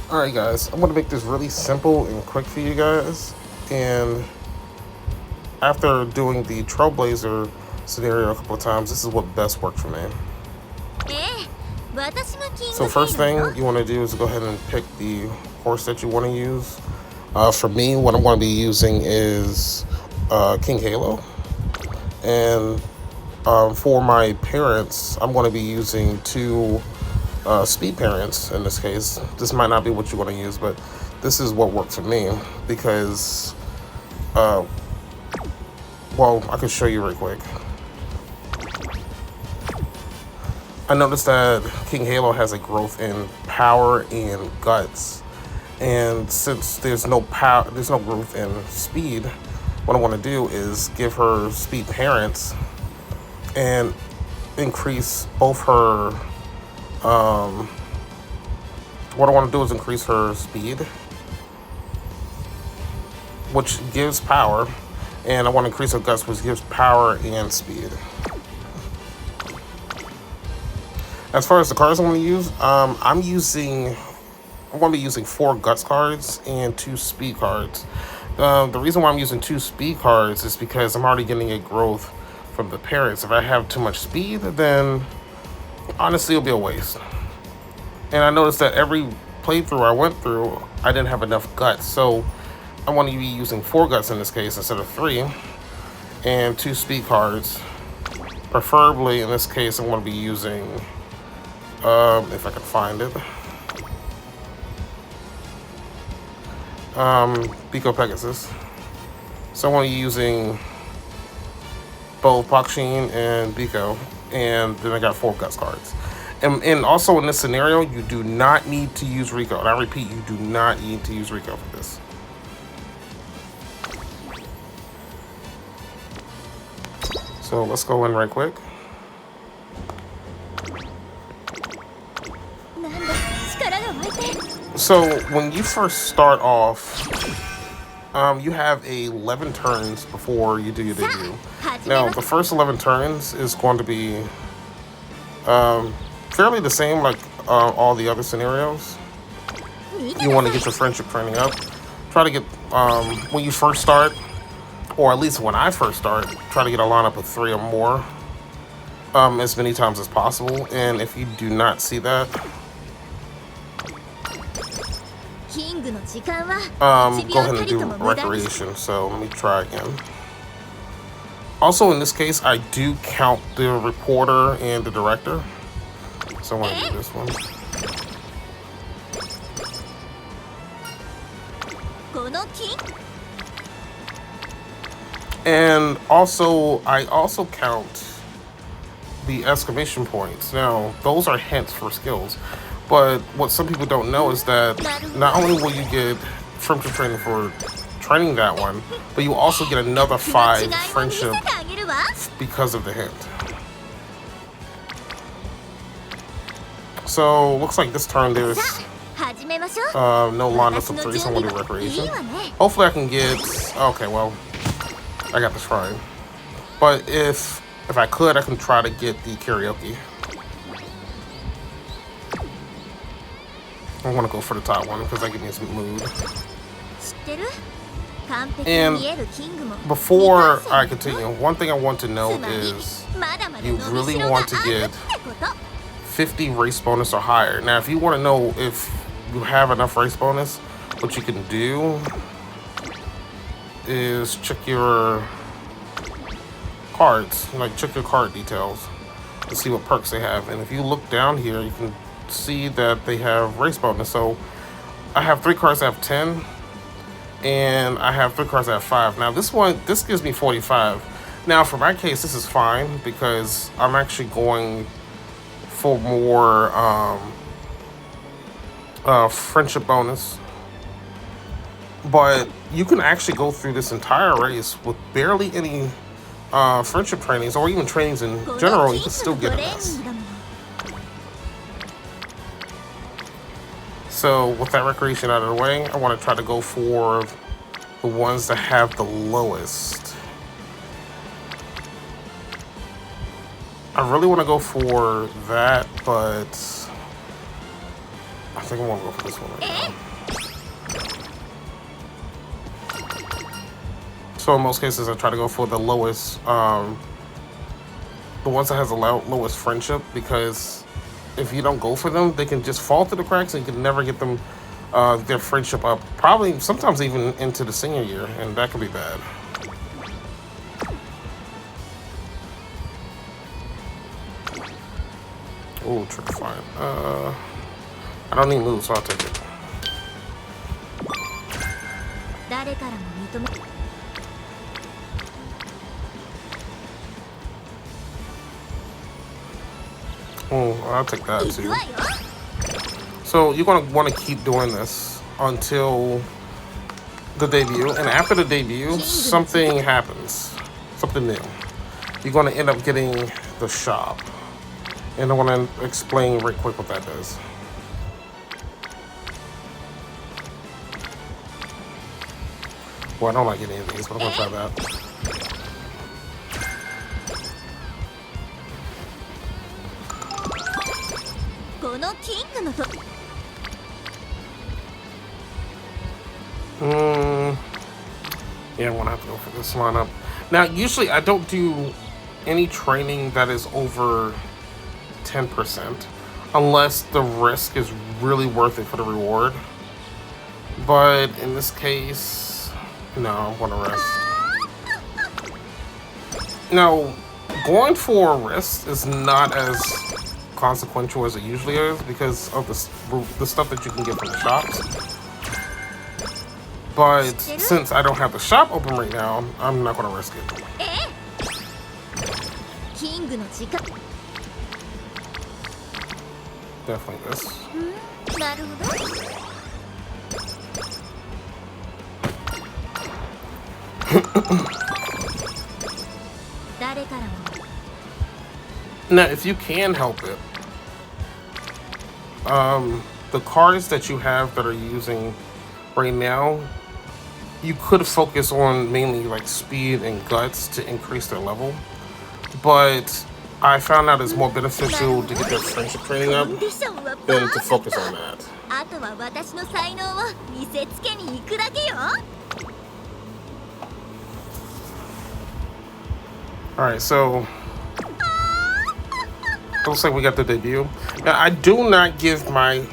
Alright guys, I'm going to make this really simple and quick for you guys. And after doing the Trailblazer scenario a couple of times, this is what best worked for me. So first thing you want to do is go ahead and pick the horse that you want to use. For me, what I'm going to be using is King Halo. And for my parents, I'm going to be using two speed parents in this case. This might not be what you want to use, but this is what worked for me because, well, I can show you real quick. I noticed that King Halo has a growth in power and guts, and since there's no growth in speed, what I want to do is give her speed parents and increase both her. What I want to do is increase her speed, which gives power, and I want to increase her guts, which gives power and speed. As far as the cards I'm going to use, I'm going to be using 4 guts cards and 2 speed cards. The reason why I'm using 2 speed cards is because I'm already getting a growth from the parents. If I have too much speed, then honestly it'll be a waste. And I noticed that every playthrough I went through, I didn't have enough guts. So I want to be using 4 guts in this case instead of 3, and 2 speed cards. Preferably in this case, I'm going to be using, if I can find it, Pico Pegasus. So I'm going to be using both Pakshin and Biko, and then I got 4 guts cards. And also in this scenario, you do not need to use Rico. And I repeat, you do not need to use Rico for this. So let's go in right quick. So when you first start off, you have 11 turns before you do your debut. Now, the first 11 turns is going to be fairly the same like all the other scenarios. You want to get your friendship training up. Try to get, when you first start, or at least when I first start, try to get a lineup of 3 or more as many times as possible. And if you do not see that, go ahead and do recreation. So let me try again. Also in this case, I do count the reporter and the director. So I want to do this one. And also, I also count the exclamation points. Now, those are hints for skills. But what some people don't know is that not only will you get friendship training for training that one, but you also get another 5 friendship because of the hint. So looks like this turn there's no lineups of 3, so I'm gonna do recreation. Hopefully I can get, okay, well, I got the shrine. But if I could, I can try to get the karaoke. I want to go for the top one because that gives me some mood. And before I continue, one thing I want to note is you really want to get 50 race bonus or higher. Now, if you want to know if you have enough race bonus, what you can do is check your cards, like check your card details to see what perks they have. And if you look down here, you can see that they have race bonus. So I have 3 cards that have 10, and I have 3 cards that have 5. Now this gives me 45. Now for my case, this is fine because I'm actually going for more friendship bonus. But you can actually go through this entire race with barely any friendship trainings or even trainings in general. You can still get an S. So with that recreation out of the way, I want to try to go for the ones that have the lowest. I really want to go for that, but I think I want to go for this one right now. So in most cases, I try to go for the lowest, the ones that has the lowest friendship, because if you don't go for them, they can just fall through the cracks and you can never get them, their friendship up. Probably sometimes even into the senior year, and that could be bad. Oh, trick fine. I don't need moves, so I'll take it. Oh, I'll take that too. So you're gonna want to keep doing this until the debut, and after the debut, something happens, something new. You're gonna end up getting the shop, and I want to explain right quick what that does. Well, I don't like any of these, but I'm gonna try that. Yeah, I'm gonna have to go for this lineup. Now, usually I don't do any training that is over 10%, unless the risk is really worth it for the reward. But in this case, no, I'm gonna rest. Now, going for a rest is not as consequential as it usually is because of the stuff that you can get from the shops. But since I don't have the shop open right now, I'm not gonna risk it. Definitely this. Now, if you can help it, the cards that you have that are using right now, you could focus on mainly like speed and guts to increase their level. But I found out it's more beneficial to get their friendship training up than to focus on that. Alright, so it looks like we got the debut. Now, I do not give my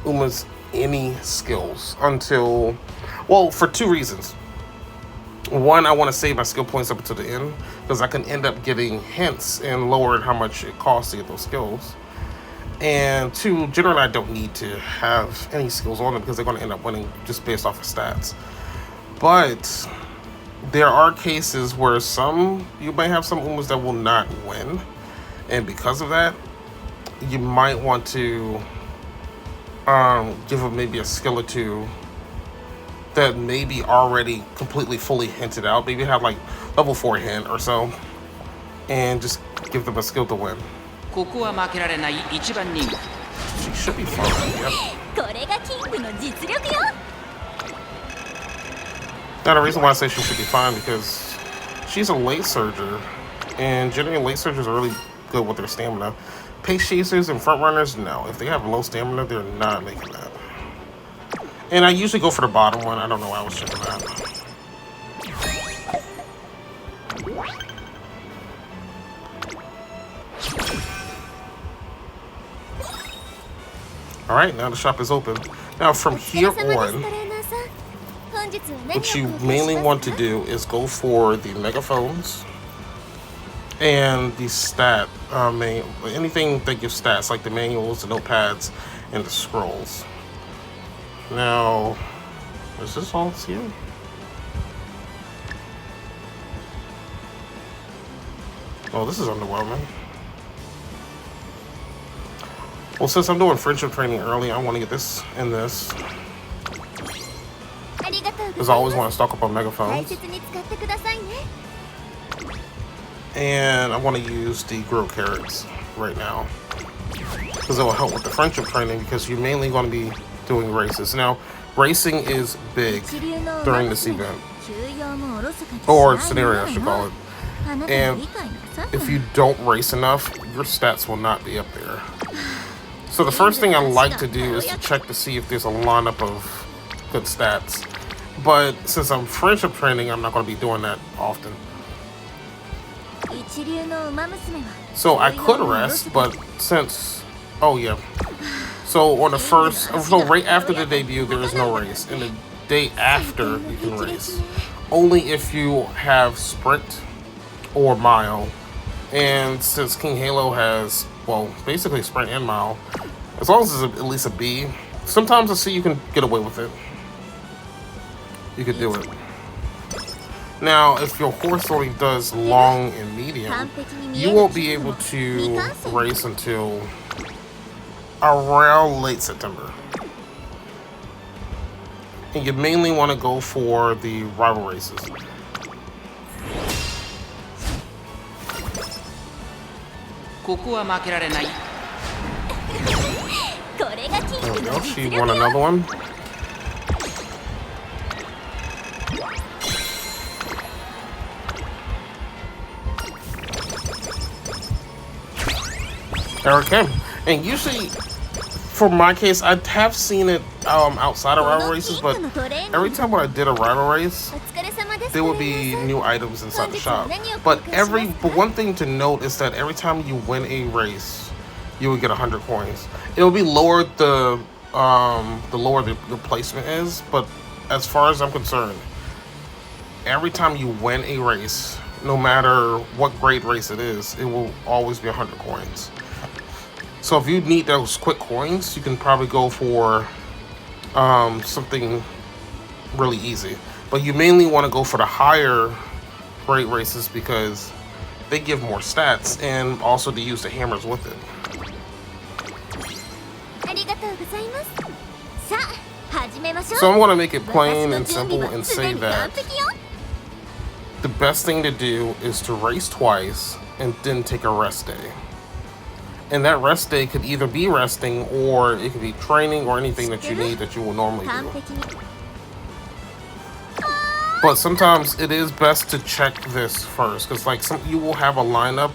Umas any skills until, well, for two reasons. One, I want to save my skill points up until the end, because I can end up getting hints and lowered how much it costs to get those skills. And two, generally I don't need to have any skills on them because they're going to end up winning just based off of stats. But there are cases where you may have some Umas that will not win, and because of that, you might want to give them maybe a skill or two that maybe already completely fully hinted out. Maybe have like level 4 hint or so, and just give them a skill to win. She should be fine. Yep. Now, the reason why I say she should be fine because she's a late surger, and generally late surgers are really good with their stamina. Pace chasers and front runners, no. If they have low stamina, they're not making that. And I usually go for the bottom one. I don't know why I was checking that. Alright, now the shop is open. Now from here on, what you mainly want to do is go for the megaphones and the stat, anything that gives stats, like the manuals, the notepads, and the scrolls. Now, is this all it's here? Oh, this is underwhelming. Well, since I'm doing friendship training early, I want to get this and this. Because I always want to stock up on megaphones. And I want to use the grow carrots right now, because it will help with the friendship training, because you're mainly going to be doing races. Now, racing is big during this event, or scenario I should call it. And if you don't race enough, your stats will not be up there. So So the first thing I like to do is to check to see if there's a lineup of good stats. But since I'm friendship training, I'm not going to be doing that often. So I could rest, but since... Oh, yeah. So on the first... So right after the debut, there is no race. And the day after, you can race. Only if you have sprint or mile. And since King Halo has, well, basically sprint and mile, as long as it's at least a B, sometimes a C you can get away with it. You could do it. Now, if your horse only does long and medium, you won't be able to race until around late September. And you mainly want to go for the rival races. There we go, she won another one. Okay, and usually, for my case, I have seen it outside of rival races, but every time when I did a rival race, there will be new items inside the shop. But one thing to note is that every time you win a race, you will get 100 coins. It will be lower the lower the placement is, but as far as I'm concerned, every time you win a race, no matter what grade race it is, it will always be 100 coins. So if you need those quick coins, you can probably go for something really easy. But you mainly want to go for the higher grade races because they give more stats and also to use the hammers with it. So I'm going to make it plain and simple and say that the best thing to do is to race twice and then take a rest day. And that rest day could either be resting or it could be training or anything that you need that you will normally do. But sometimes it is best to check this first because like you will have a lineup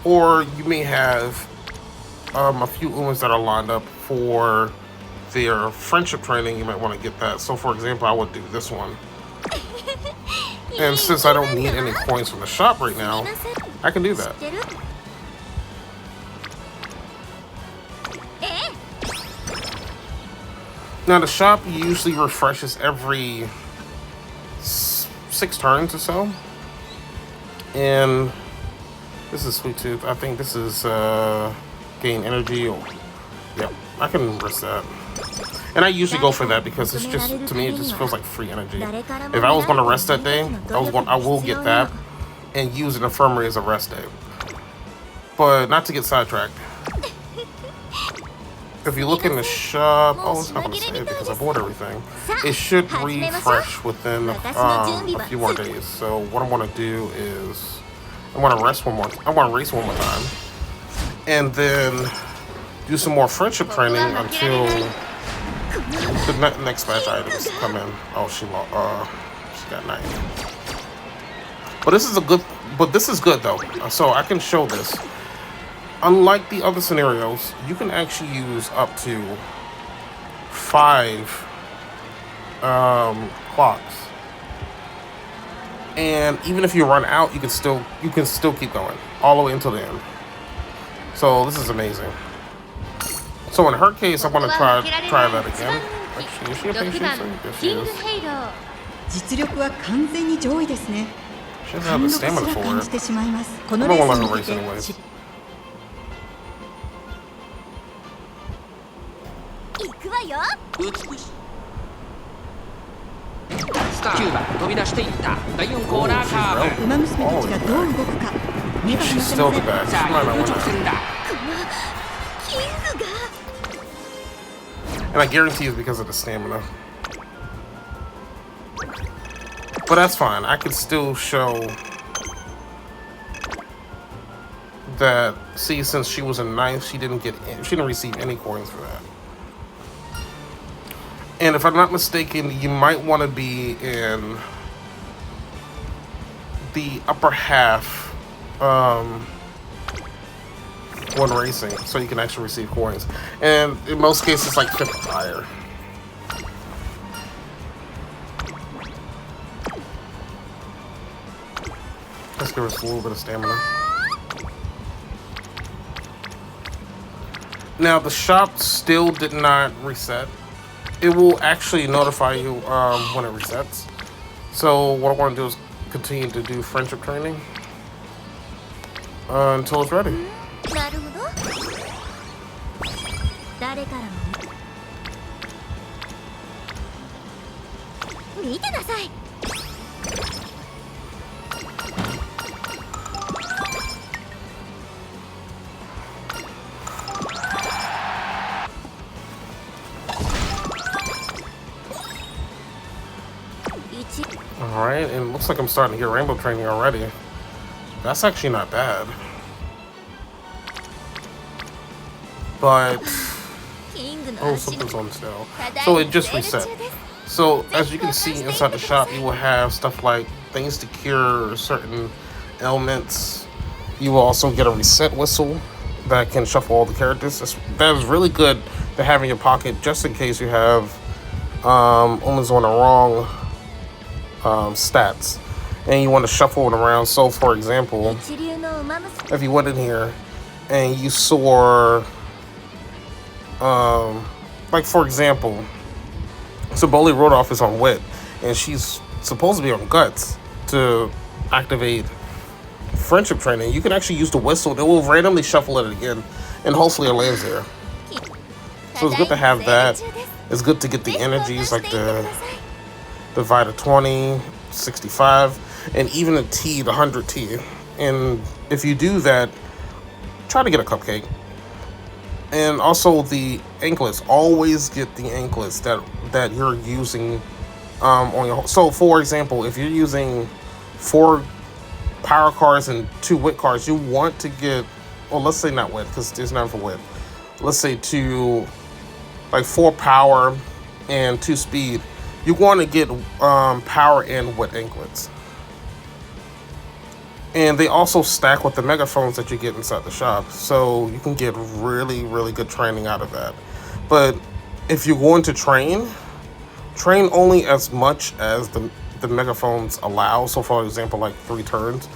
or you may have a few Umas that are lined up for their friendship training. You might want to get that. So for example, I would do this one. And since I don't need any coins from the shop right now, I can do that. Now the shop usually refreshes every 6 turns or so. And this is Sweet Tooth. I think this is gain energy. Yeah, I can risk that. And I usually go for that because it's just, to me, it just feels like free energy. If I was going to rest that day, I will get that and use an infirmary as a rest day. But not to get sidetracked. If you look in the shop, oh, it's not going to say it because I bought everything. It should refresh within a few more days. So what I'm going to do is I want to race one more time, and then do some more friendship training until the next batch items come in. Oh, she got 90. But this is good though. So I can show this. Unlike the other scenarios, you can actually use up to 5 clocks, and even if you run out, you can still keep going all the way until the end. So this is amazing. So in her case, I want to try that again. Actually, is she a patient? Yes, she is. She doesn't have the stamina for it. I don't want to let her race anyways. She's still the best. She might not win that. And I guarantee it's because of the stamina. But that's fine. I could still show that. See, since she was a 9th, she didn't receive any coins for that. And if I'm not mistaken, you might want to be in the upper half when racing, so you can actually receive coins. And in most cases, like 50 higher. Let's give us a little bit of stamina. Now the shop still did not reset. It will actually notify you when it resets. So what I want to do is continue to do friendship training until it's ready. Alright, and it looks like I'm starting to get rainbow training already. That's actually not bad. But oh, something's on sale. So it just reset. So as you can see inside the shop, you will have stuff like things to cure certain ailments. You will also get a reset whistle that can shuffle all the characters. That is really good to have in your pocket just in case you have almost on the wrong stats and you want to shuffle it around. So for example, if you went in here and you saw like for example, so Bolly Rodolph is on Wit and she's supposed to be on Guts to activate friendship training, you can actually use the whistle. It will randomly shuffle it again and hopefully it lands there. So it's good to have that. It's good to get the energies like the Vita 20, 65, and even the T, the 100T. And if you do that, try to get a cupcake. And also the anklets. Always get the anklets that you're using on your. So for example, if you're using 4 power cards and 2 wit cards, you want to get, well, let's say not wit because there's none for wit. Let's say 4 power and 2 speed. You want to get power and wit anklets. And they also stack with the megaphones that you get inside the shop. So you can get really, really good training out of that. But if you're going to train only as much as the megaphones allow. So for example, like 3 turns.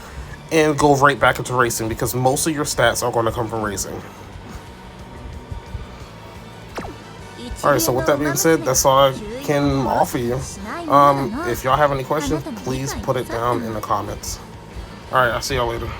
And go right back into racing because most of your stats are going to come from racing. Alright, so with that being said, that's all I can offer you. If y'all have any questions, please put it down in the comments. Alright, I'll see y'all later.